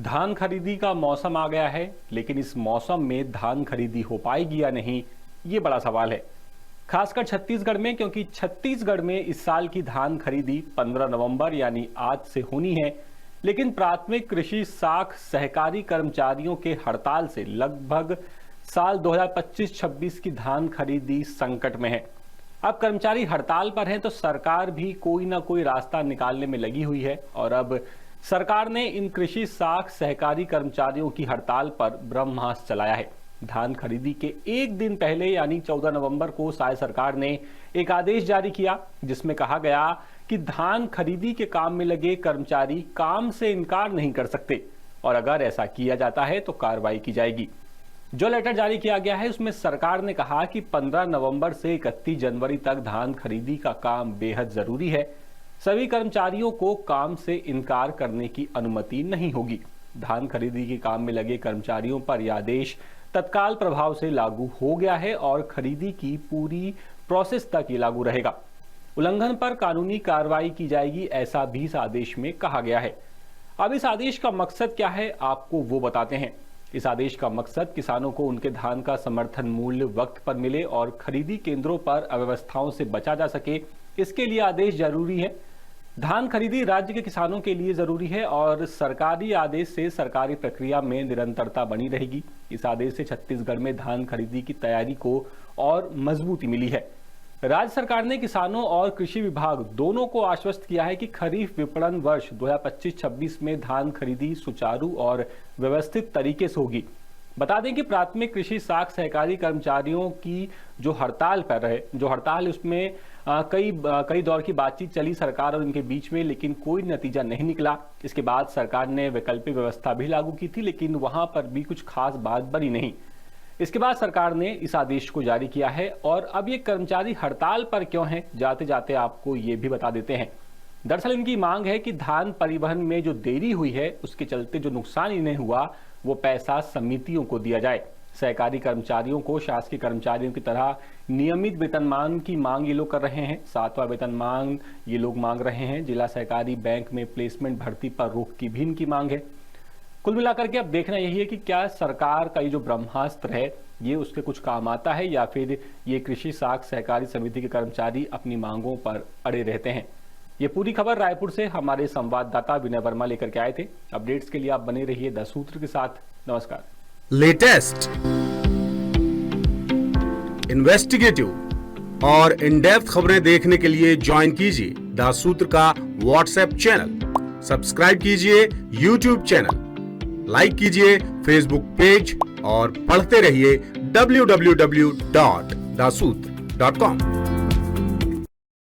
धान खरीदी का मौसम आ गया है, लेकिन इस मौसम में धान खरीदी हो पाएगी या नहीं, ये बड़ा सवाल है। खासकर छत्तीसगढ़ में, क्योंकि छत्तीसगढ़ में इस साल की धान खरीदी 15 नवंबर यानी आज से होनी है। लेकिन प्राथमिक कृषि साख सहकारी कर्मचारियों के हड़ताल से लगभग साल 2025-26 की धान खरीदी संकट में है। अब कर्मचारी हड़ताल पर हैं तो सरकार भी कोई ना कोई रास्ता निकालने में लगी हुई है और अब सरकार ने इन कृषि साख सहकारी कर्मचारियों की हड़ताल पर ब्रह्मास्त्र चलाया है। धान खरीदी के एक दिन पहले यानी 14 नवंबर को साय सरकार ने एक आदेश जारी किया, जिसमें कहा गया कि धान खरीदी के काम में लगे कर्मचारी काम से इनकार नहीं कर सकते और अगर ऐसा किया जाता है तो कार्रवाई की जाएगी। जो लेटर जारी किया गया है उसमें सरकार ने कहा कि 15 नवंबर से 31 जनवरी तक धान खरीदी का काम बेहद जरूरी है। सभी कर्मचारियों को काम से इनकार करने की अनुमति नहीं होगी। धान खरीदी के काम में लगे कर्मचारियों पर यह आदेश तत्काल प्रभाव से लागू हो गया है और खरीदी की पूरी प्रोसेस तक ये लागू रहेगा। उल्लंघन पर कानूनी कार्रवाई की जाएगी, ऐसा भी इस आदेश में कहा गया है। अब इस आदेश का मकसद क्या है, आपको वो बताते हैं। इस आदेश का मकसद किसानों को उनके धान का समर्थन मूल्य वक्त पर मिले और खरीदी केंद्रों पर अव्यवस्थाओं से बचा जा सके, इसके लिए आदेश जरूरी है। धान खरीदी राज्य के किसानों के लिए जरूरी है और सरकारी आदेश से सरकारी प्रक्रिया में निरंतरता बनी रहेगी। इस आदेश से छत्तीसगढ़ में धान खरीदी की तैयारी को और मजबूती मिली है। राज्य सरकार ने किसानों और कृषि विभाग दोनों को आश्वस्त किया है कि खरीफ विपणन वर्ष 2025-26 में धान खरीदी सुचारू और व्यवस्थित तरीके से होगी। बता दें कि प्राथमिक कृषि साख सहकारी कर्मचारियों की जो हड़ताल है उसमें कई दौर की बातचीत चली सरकार और इनके बीच में, लेकिन कोई नतीजा नहीं निकला। इसके बाद सरकार ने वैकल्पिक व्यवस्था भी लागू की थी, लेकिन वहां पर भी कुछ खास बात बनी नहीं। इसके बाद सरकार ने इस आदेश को जारी किया है और अब ये कर्मचारी हड़ताल पर क्यों हैं, जाते जाते आपको ये भी बता देते हैं। दरअसल इनकी मांग है कि धान परिवहन में जो देरी हुई है उसके चलते जो नुकसान इन्हें हुआ वो पैसा समितियों को दिया जाए। सहकारी कर्मचारियों को शासकीय कर्मचारियों की तरह नियमित वेतनमान की मांग ये लोग कर रहे हैं। 7वां वेतनमान ये लोग मांग रहे हैं। जिला सहकारी बैंक में प्लेसमेंट भर्ती पर रोक की भी इनकी मांग है। कुल मिलाकर के अब देखना यही है कि क्या सरकार का ये जो ब्रह्मास्त्र है ये उसके कुछ काम आता है या फिर ये कृषि साख सहकारी समिति के कर्मचारी अपनी मांगों पर अड़े रहते हैं। ये पूरी खबर रायपुर से हमारे संवाददाता विनय वर्मा लेकर के आए थे। अपडेट्स के लिए आप बने रहिए द सूत्र के साथ। नमस्कार। लेटेस्ट, इन्वेस्टिगेटिव और इन डेप्थ खबरें देखने के लिए ज्वाइन कीजिए द सूत्र का व्हाट्सएप चैनल, सब्सक्राइब कीजिए यूट्यूब चैनल, लाइक कीजिए फेसबुक पेज और पढ़ते रहिए www.dasootra.com।